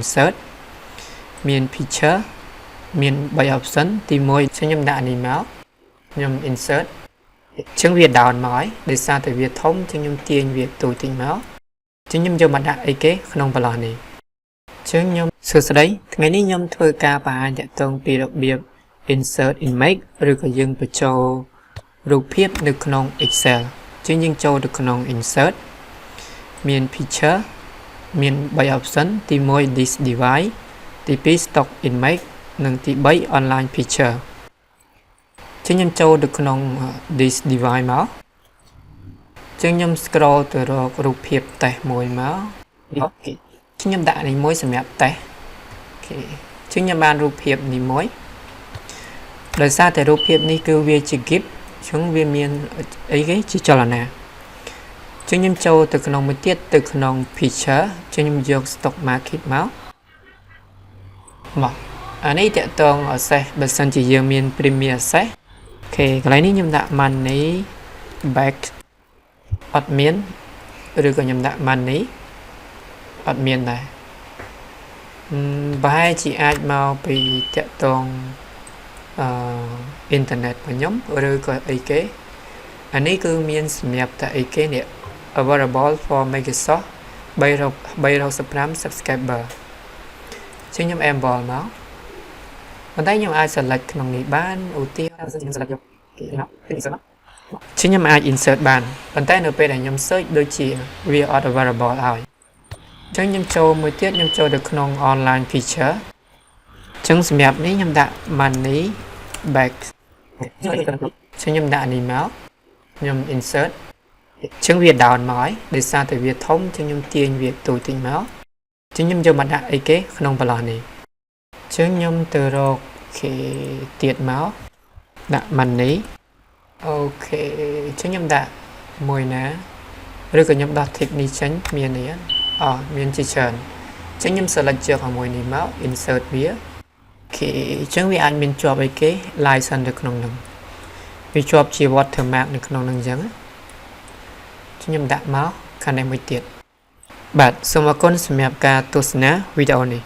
insert មាន picture មាន 3 option ទី1ខ្ញុំដាក់នេះមកខ្ញុំ insert ចឹងវា down មកហើយដោយសារតែវាធំចឹងខ្ញុំទាញវាទូតិចមកចឹងខ្ញុំយកមកដាក់អីគេក្នុងប្លោះនេះចឹងខ្ញុំសួស្តីថ្ងៃនេះខ្ញុំធ្វើការបង្ហាញតាក់ទងពីរបៀប insert image ឬក៏យើងបញ្ចូលរូបភាពនៅក្នុង Excel ចឹងយើងចូលទៅក្នុង insert មាន picture មាន 3 option ទី1 this device ទី2 stock image និងទី3 online picture ចឹងខ្ញុំចូលទៅក្នុង this device មកចឹងខ្ញុំ scroll ទៅរករូបភាពតេស្តមួយមកអូខេខ្ញុំដាក់នេះមួយសម្រាប់តេស្តអូខេចឹងខ្ញុំបានរូបភាពនេះមួយដោយសារតែរូបភាពនេះគឺវាជា GIF ចឹងវាមានអីគេជាចលនាចឹងខ្ញុំចូលទៅក្នុងមួយទៀតទៅក្នុង picture ចឹងខ្ញុំយក stock market មកអានេះតកតង access បើសិនជាយើងមាន Premier access អូខេកន្លែងនេះខ្ញុំដាក់ money back អត់មានឬក៏ខ្ញុំដាក់ money អត់មានដែរប្រហែលជាអាចមកពីតកតងអ៊ីនធឺណិតរបស់ខ្ញុំឬក៏អីគេអានេះគឺមានសម្រាប់តែអីគេនេះ available for Microsoft 365 subscriber ចឹងខ្ញុំ enable មកប៉ុន្តែខ្ញុំអាច select ក្នុងនេះបានឧទាហរណ៍ខ្ញុំ select យកគេមកពីនេះមកចឹងខ្ញុំអាច insert បានប៉ុន្តែនៅពេលដែលខ្ញុំ search ដូចជាវាអត់ available ហើយចឹងខ្ញុំចូលមួយទៀតខ្ញុំចូលទៅក្នុង online picture ចឹងសម្រាប់នេះខ្ញុំដាក់ money back ចឹងខ្ញុំដាក់នេះមកខ្ញុំ insert ចឹងវា down មកហើយដោយសារតែវាធំចឹងខ្ញុំទាញវាទូតិចមកចឹងខ្ញុំយកមកដាក់អីគេក្នុងប្លោះនេះចឹងខ្ញុំទៅរកគេទៀតមកដាក់ money អូខេចឹងខ្ញុំដាក់មួយណាឬក៏ខ្ញុំដោះ tick នេះចេញមាននេះមានជាច្រើនចឹងខ្ញុំ select យកឲ្យមួយនេះមក insert វាអូខេចឹងវាអាចមានជាប់អីគេ license នៅក្នុងហ្នឹងវាជាប់ជា watermark នៅក្នុងហ្នឹងចឹងខ្ញុំដាក់មកខាងនេះមួយទៀតបាទសូមអរគុណសម្រាប់ការទស្សនាវីដេអូនេះ